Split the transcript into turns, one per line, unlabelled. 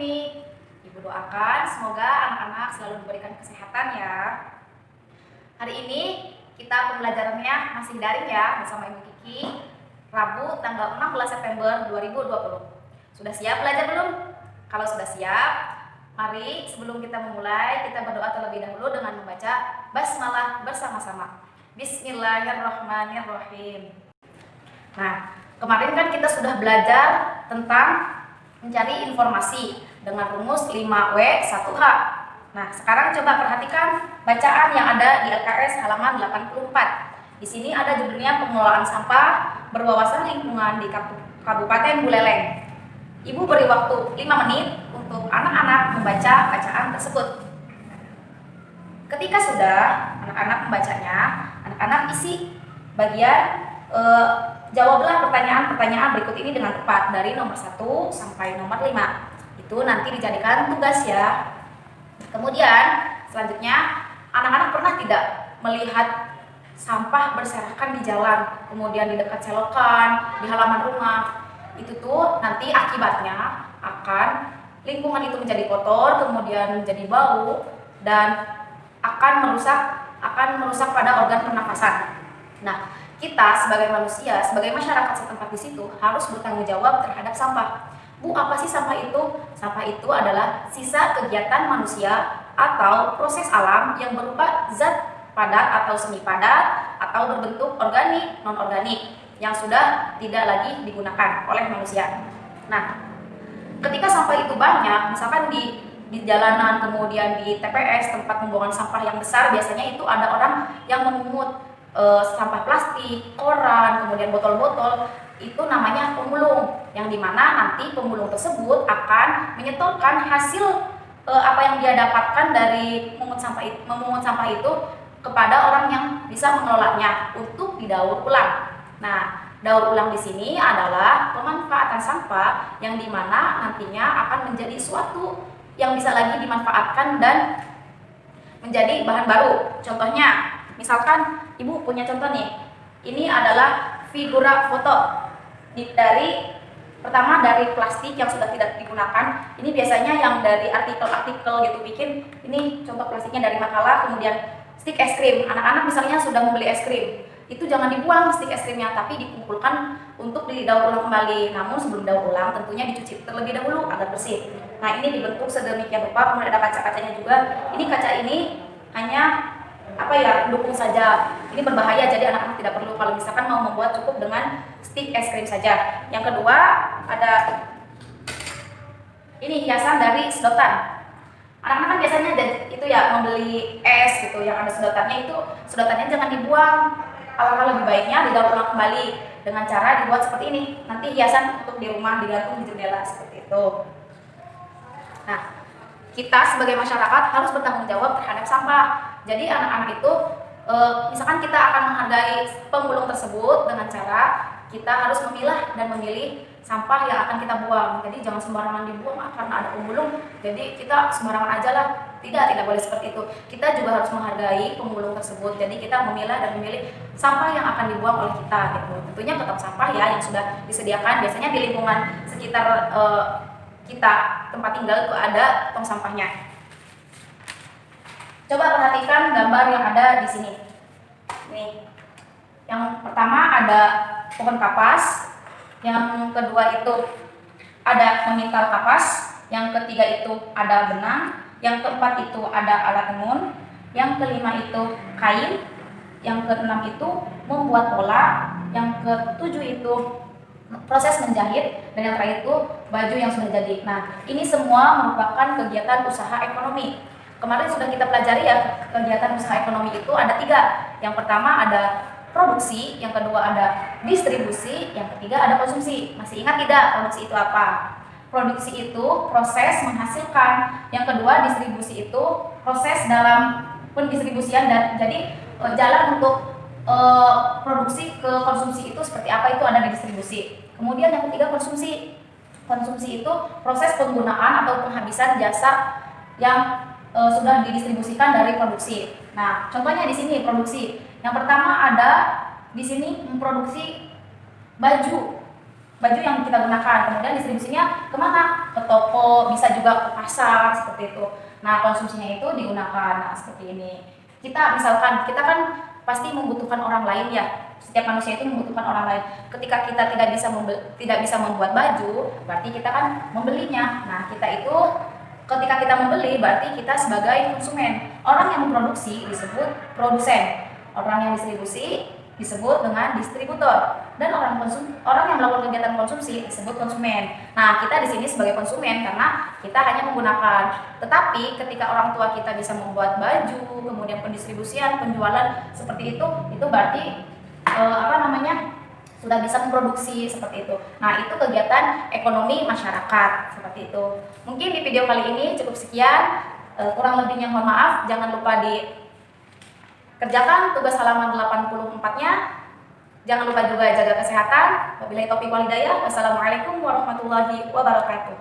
ini. Ibu doakan semoga anak-anak selalu diberikan kesehatan ya. Hari ini kita pembelajarannya masih daring ya bersama Ibu Kiki. Rabu tanggal 16 September 2020. Sudah siap belajar belum? Kalau sudah siap, mari sebelum kita memulai kita berdoa terlebih dahulu dengan membaca basmalah bersama-sama. Bismillahirrahmanirrahim. Nah, kemarin kan kita sudah belajar tentang mencari informasi dengan rumus 5W1H. Nah, sekarang coba perhatikan bacaan yang ada di LKS halaman 84. Di sini ada judulnya pengelolaan sampah berwawasan lingkungan di Kabupaten Buleleng. Ibu beri waktu 5 menit untuk anak-anak membaca bacaan tersebut. Ketika sudah anak-anak membacanya, anak-anak isi bagian jawablah pertanyaan-pertanyaan berikut ini dengan tepat dari nomor 1 sampai nomor 5. Itu nanti dijadikan tugas ya. Kemudian selanjutnya anak-anak pernah tidak melihat sampah berserakan di jalan, kemudian di dekat selokan, di halaman rumah? Itu tuh nanti akibatnya akan lingkungan itu menjadi kotor, kemudian menjadi bau dan akan merusak pada organ pernafasan. Nah, kita sebagai manusia, sebagai masyarakat setempat di situ harus bertanggung jawab terhadap sampah. Bu, apa sih sampah itu? Sampah itu adalah sisa kegiatan manusia atau proses alam yang berupa zat padat atau semi padat atau berbentuk organik, non-organik yang sudah tidak lagi digunakan oleh manusia. Nah, ketika sampah itu banyak, misalkan di jalanan, kemudian di TPS, tempat pembuangan sampah yang besar, biasanya itu ada orang yang memungut sampah plastik, koran, kemudian botol-botol. Itu namanya pemulung, yang dimana nanti pemulung tersebut akan menyetorkan hasil apa yang dia dapatkan dari memungut sampah itu kepada orang yang bisa mengelolanya untuk didaur ulang. Nah, daur ulang di sini adalah pemanfaatan sampah yang dimana nantinya akan menjadi suatu yang bisa lagi dimanfaatkan dan menjadi bahan baru. Contohnya, misalkan Ibu punya contoh nih, ini adalah figura foto dari plastik yang sudah tidak digunakan. Ini biasanya yang dari artikel-artikel gitu bikin. Ini contoh plastiknya dari makalah. Kemudian stik es krim, anak-anak misalnya sudah membeli es krim, itu jangan dibuang stik es krimnya, tapi dikumpulkan untuk didaur ulang kembali. Namun sebelum daur ulang tentunya dicuci terlebih dahulu agar bersih. Nah, ini dibentuk sedemikian rupa, kemudian ada kaca-kacanya juga. Ini kaca ini hanya mendukung saja. Ini berbahaya, jadi anak-anak tidak perlu. Kalau misalkan mau membuat, cukup dengan stik es krim saja. Yang kedua, ada ini hiasan dari sedotan. Anak-anak kan biasanya itu ya membeli es gitu yang ada sedotannya, itu sedotannya jangan dibuang. Alangkah lebih baiknya didaur ulang kembali dengan cara dibuat seperti ini. Nanti hiasan untuk di rumah digantung di jendela seperti itu. Nah, kita sebagai masyarakat harus bertanggung jawab terhadap sampah. Jadi anak-anak itu misalkan kita akan menghargai pemulung tersebut dengan cara kita harus memilah dan memilih sampah yang akan kita buang. Jadi jangan sembarangan dibuang karena ada pemulung, jadi kita sembarangan aja lah. Tidak boleh seperti itu. Kita juga harus menghargai pemulung tersebut. Jadi kita memilah dan memilih sampah yang akan dibuang oleh kita gitu. Tentunya ke tong sampah ya yang sudah disediakan. Biasanya di lingkungan sekitar kita tempat tinggal itu ada tong sampahnya. Coba perhatikan gambar yang ada di sini. Nih. Yang pertama ada pohon kapas, yang kedua itu ada pemintal kapas, yang ketiga itu ada benang, yang keempat itu ada alat tenun, yang kelima itu kain, yang keenam itu membuat pola, yang ketujuh itu proses menjahit, dan yang terakhir itu baju yang sudah jadi. Nah, ini semua merupakan kegiatan usaha ekonomi. Kemarin sudah kita pelajari ya, kegiatan usaha ekonomi itu ada 3. Yang pertama ada produksi, yang kedua ada distribusi, yang ketiga ada konsumsi. Masih ingat tidak produksi itu apa? Produksi itu proses menghasilkan, yang kedua distribusi itu proses dalam pendistribusian, dan jadi jalan untuk produksi ke konsumsi itu seperti apa, itu ada di distribusi. Kemudian yang ketiga konsumsi. Konsumsi itu proses penggunaan atau penghabisan jasa yang sudah didistribusikan dari produksi. Nah, contohnya di sini produksi. Yang pertama ada di sini memproduksi baju yang kita gunakan. Kemudian distribusinya kemana? Ke toko, bisa juga ke pasar seperti itu. Nah, konsumsinya itu digunakan seperti ini. Kita misalkan kita kan pasti membutuhkan orang lain ya. Setiap manusia itu membutuhkan orang lain. Ketika kita tidak bisa membuat baju, berarti kita kan membelinya. Nah, ketika kita membeli berarti kita sebagai konsumen. Orang yang memproduksi disebut produsen. Orang yang distribusi disebut dengan distributor, dan orang yang melakukan kegiatan konsumsi disebut konsumen. Nah, kita di sini sebagai konsumen karena kita hanya menggunakan. Tetapi ketika orang tua kita bisa membuat baju, kemudian pendistribusian, penjualan seperti itu berarti sudah bisa memproduksi seperti itu. Nah, itu kegiatan ekonomi masyarakat seperti itu. Mungkin di video kali ini cukup sekian. Kurang lebihnya mohon maaf. Jangan lupa dikerjakan tugas halaman 84-nya. Jangan lupa juga jaga kesehatan. Wabillahi taufiq wal hidayah. Wassalamualaikum warahmatullahi wabarakatuh.